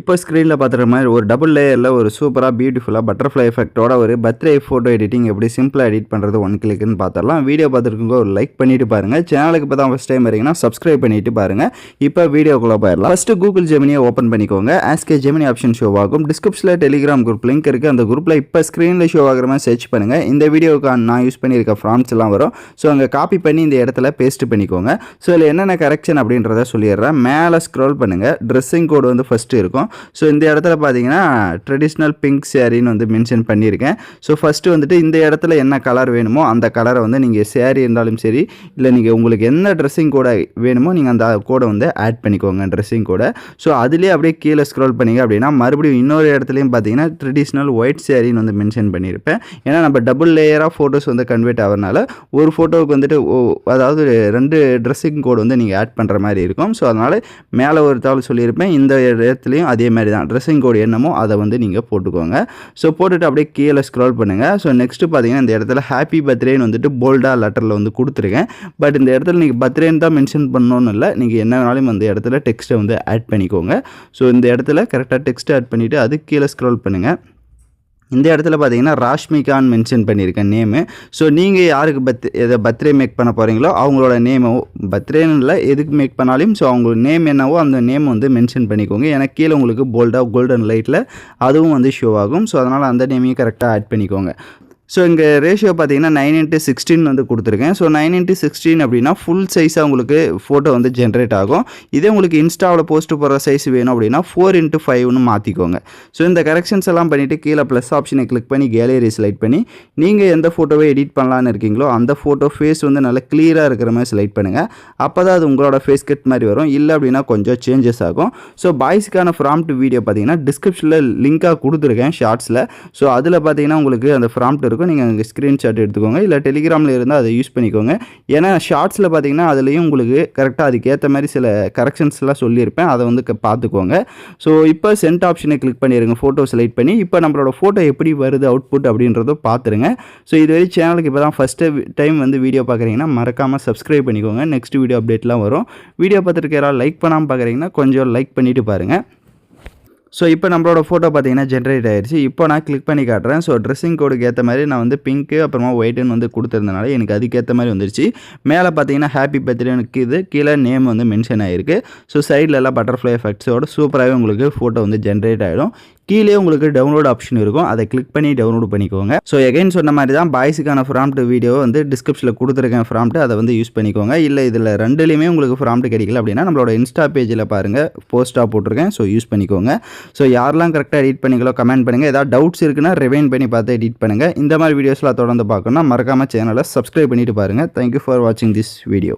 இப்போ ஸ்க்ரீனில் பார்த்துற மாதிரி ஒரு டபுள் லேயரில் ஒரு சூப்பராக பியூட்டிஃபுல்லாக பட்டர்ஃப்ளை எஃபெக்ட்டோட ஒரு பர்த்டே ஃபோட்டோ எடிட்டிங் எப்படி சிம்பிளாக எடிட் பண்ணுறது ஒன் கிளிக்குன்னு பார்த்துடலாம். வீடியோ பார்த்துருக்கோங்க ஒரு லைக் பண்ணிவிட்டு பாருங்கள். சேனலுக்கு இப்போ தான் ஃபஸ்ட் டைம் வரீங்கன்னா சப்ஸ்கிரைப் பண்ணிவிட்டு பாருங்கள். இப்போ வீடியோக்குள்ளே போயிடலாம். ஃபஸ்ட்டு கூகுள் ஜெமினியை ஓப்பன் பண்ணிக்கோங்க. ஆஸ்கே ஜெமினி ஆப்ஷன் ஷோ ஆகும். டிஸ்கிரிப்ஷனில் டெலிகிராம் குரூப் லிங்க் இருக்குது. அந்த குரூப்பில் இப்போ ஸ்க்ரீனில் ஷோ ஆகிற மாதிரி சர்ச் பண்ணுங்கள். இந்த வீடியோவுக்கு நான் யூஸ் பண்ணியிருக்க ஃப்ராம்ஸ் எல்லாம் வரும். ஸோ அங்கே காப்பி பண்ணி இந்த இடத்துல பேஸ்ட் பண்ணிக்கோங்க. ஸோ இதில் என்னென்ன கரெக்ஷன் அப்படின்றத சொல்லிடுறேன். மேலே ஸ்க்ரோல் பண்ணுங்கள். ட்ரெஸ்ஸிங் கோடு வந்து ஃபஸ்ட்டு இருக்கும். ஸோ இந்த இடத்துல பார்த்தீங்கன்னா ட்ரெடிஷ்னல் பிங்க் சேரீன்னு வந்து மென்ஷன் பண்ணியிருக்கேன். ஸோ ஃபஸ்ட்டு வந்துட்டு இந்த இடத்துல என்ன கலர் வேணுமோ அந்த கலரை வந்து நீங்கள் சேரீ இருந்தாலும் சரி, இல்லை நீங்கள் உங்களுக்கு என்ன ட்ரெஸ்ஸிங் கோடை வேணுமோ நீங்கள் அந்த கோடை வந்து ஆட் பண்ணிக்கோங்க, ட்ரெஸ்ஸிங் கோடை. ஸோ அதுலேயே அப்படியே கீழே ஸ்க்ரோல் பண்ணிங்க அப்படின்னா மறுபடியும் இன்னொரு இடத்துலையும் பார்த்தீங்கன்னா ட்ரெடிஷ்னல் ஒயிட் சேரீன்னு வந்து மென்ஷன் பண்ணியிருப்பேன். ஏன்னா நம்ம டபுள் லேயராக ஃபோட்டோஸ் வந்து கன்வெர்ட் ஆகிறதுனால ஒரு ஃபோட்டோவுக்கு வந்துட்டு அதாவது 2 ட்ரெஸ்ஸிங் கோடு வந்து நீங்கள் ஆட் பண்ணுற மாதிரி இருக்கும். ஸோ அதனால் மேலே ஒரு தாள் சொல்லியிருப்பேன். இந்த இடத்துலையும் அதே மாதிரி தான் ட்ரெஸ்ஸிங் கோடு என்னமோ அதை வந்து நீங்கள் போட்டுக்கோங்க. ஸோ போட்டுட்டு அப்படியே கீழே ஸ்க்ரோல் பண்ணுங்கள். ஸோ நெக்ஸ்ட்டு பார்த்தீங்கன்னா இந்த இடத்துல ஹாப்பி பர்த்டேன்னு வந்துட்டு போல்டாக லெட்டரில் வந்து கொடுத்துருக்கேன். பட் இந்த இடத்துல நீங்கள் பர்த்டேன்னு தான் மென்ஷன் பண்ணணும்னு இல்லை, நீங்கள் என்ன வேணாலும் அந்த இடத்துல டெக்ஸ்ட்டை வந்து ஆட் பண்ணிக்கோங்க. ஸோ இந்த இடத்துல கரெக்டாக டெக்ஸ்ட் ஆட் பண்ணிவிட்டு அது கீழே ஸ்க்ரோல் பண்ணுங்கள். இந்த இடத்துல பார்த்தீங்கன்னா ராஷ்மிகான்னு மென்ஷன் பண்ணியிருக்கேன் நேமு. ஸோ நீங்கள் யாருக்கு பர்த்டே மேக் பண்ண போகிறீங்களோ அவங்களோட நேமோ பர்த்டேன்னு இல்லை எதுக்கு மேக் பண்ணாலும் ஸோ அவங்களோட நேம் என்னவோ அந்த நேம் வந்து மென்ஷன் பண்ணிக்கோங்க. ஏன்னா கீழே உங்களுக்கு போல்டாக கோல்டன் லைட்டில் அதுவும் வந்து ஷோ ஆகும். ஸோ அதனால் அந்த நேமையும் கரெக்டாக ஆட் பண்ணிக்கோங்க. ஸோ இங்கே ரேஷியோ பார்த்தீங்கன்னா 9:16 வந்து கொடுத்துருக்கேன். ஸோ 9:16 அப்படின்னா ஃபுல் சைஸாக உங்களுக்கு ஃபோட்டோ வந்து ஜென்ரேட் ஆகும். இதே உங்களுக்கு இன்ஸ்டாவில் போஸ்ட் போடுற சைஸ் வேணும் அப்படின்னா 4:5ன்னு மாற்றிக்கோங்க. ஸோ இந்த கரெக்ஷன்ஸ் எல்லாம் பண்ணிவிட்டு கீழே ப்ளஸ் ஆப்ஷனை கிளிக் பண்ணி கேலரி செலக்ட் பண்ணி நீங்கள் எந்த ஃபோட்டோவை எடிட் பண்ணலான்னு இருக்கீங்களோ அந்த ஃபோட்டோ ஃபேஸ் வந்து நல்லா கிளியராக இருக்கிற மாதிரி செலக்ட் பண்ணுங்கள். அப்போ தான் அது உங்களோட ஃபேஸ் கட் மாதிரி வரும். இல்லை அப்படின்னா கொஞ்சம் சேஞ்சஸ் ஆகும். ஸோ பாய்ஸ்க்கான ப்ராம்ப்ட் வீடியோ பார்த்தீங்கன்னா டிஸ்கிரிப்ஷனில் லிங்காக கொடுத்துருக்கேன் ஷார்ட்ஸில். ஸோ அதில் பார்த்தீங்கன்னா உங்களுக்கு அந்த ப்ராம்ப்ட் இருக்கும். நீங்கள் அங்கே ஸ்க்ரீன்ஷாட் எடுத்துக்கோங்க. இல்லை டெலிகிராமில் இருந்தால் அதை யூஸ் பண்ணிக்கோங்க. ஏன்னா ஷார்ட்ஸில் பார்த்தீங்கன்னா அதுலேயும் உங்களுக்கு கரெக்டாக அதுக்கேற்ற மாதிரி சில கரெக்ஷன்ஸ்லாம் சொல்லியிருப்பேன். அதை வந்து பார்த்துக்கோங்க. ஸோ இப்போ சென்ட் ஆப்ஷனை கிளிக் பண்ணிடுங்க. ஃபோட்டோ செலக்ட் பண்ணி இப்போ நம்மளோட ஃபோட்டோ எப்படி வருது அவுட்புட் அப்படின்றத பார்த்துருங்க. ஸோ இதுவரை சேனலுக்கு இப்போ தான் ஃபஸ்ட்டு டைம் வந்து வீடியோ பார்க்குறீங்கன்னா மறக்காமல் சப்ஸ்கிரைப் பண்ணிக்கோங்க. நெக்ஸ்ட் வீடியோ அப்டேட்லாம் வரும். வீடியோ பார்த்துட்டு யாராவது லைக் பண்ணாமல் பார்க்குறீங்கன்னா கொஞ்சம் லைக் பண்ணிவிட்டு பாருங்கள். ஸோ இப்போ நம்மளோட ஃபோட்டோ பார்த்தீங்கன்னா ஜென்ரேட் ஆகிடுச்சு. இப்போ நான் கிளிக் பண்ணி காட்டுறேன். ஸோ ட்ரெஸ்ஸிங் கோடுக்கு ஏற்ற மாதிரி நான் வந்து பிங்க்கு அப்புறமா ஒயிட்டுன்னு வந்து கொடுத்துருந்தனால எனக்கு அதுக்கேற்ற மாதிரி வந்துருச்சு. மேலே பார்த்தீங்கன்னா ஹாப்பி பர்த்டேனுக்கு இது கீழே நேம் வந்து மென்ஷன் ஆகிருக்கு. ஸோ சைடில் எல்லாம் பட்டர்ஃப்ளை எஃபெக்ட்ஸோட சூப்பராகவே உங்களுக்கு ஃபோட்டோ வந்து ஜென்ரேட் ஆகிடும். கீழே உங்களுக்கு டவுன்லோட் ஆப்ஷன் இருக்கும். அதை கிளிக் பண்ணி டவுன்லோட் பண்ணிக்கோங்க. ஸோ எகைன் சொன்ன மாதிரி தான் பாய்ஸுக்கான ப்ராம்ப்ட் வீடியோ வந்து டிஸ்கிரிப்ஷனில் கொடுத்துருக்கேன். ப்ராம்ப்ட் அதை வந்து யூஸ் பண்ணிக்கோங்க. இல்லை இதில் ரெண்டுலேயுமே உங்களுக்கு ப்ராம்ப்ட் கிடைக்கல அப்படின்னா நம்மளோட இன்ஸ்டா பேஜில் பாருங்கள், போஸ்ட்டாக போட்டிருக்கேன். ஸோ யூஸ் பண்ணிக்கோங்க. ஸோ யாரெல்லாம் கரெக்டாக எடிட் பண்ணிங்களோ கமெண்ட் பண்ணுங்கள். ஏதாவது டவுட்ஸ் இருக்குன்னா ரிவைன் பண்ணி பார்த்து எடிட் பண்ணுங்கள். இந்த மாதிரி வீடியோஸ்லாம் தொடர்ந்து பார்க்கணும்னா மறக்காமல் சேனலை சப்ஸ்கிரைப் பண்ணிவிட்டு பாருங்கள். தேங்க்யூ ஃபார் வாட்சிங் திஸ் வீடியோ.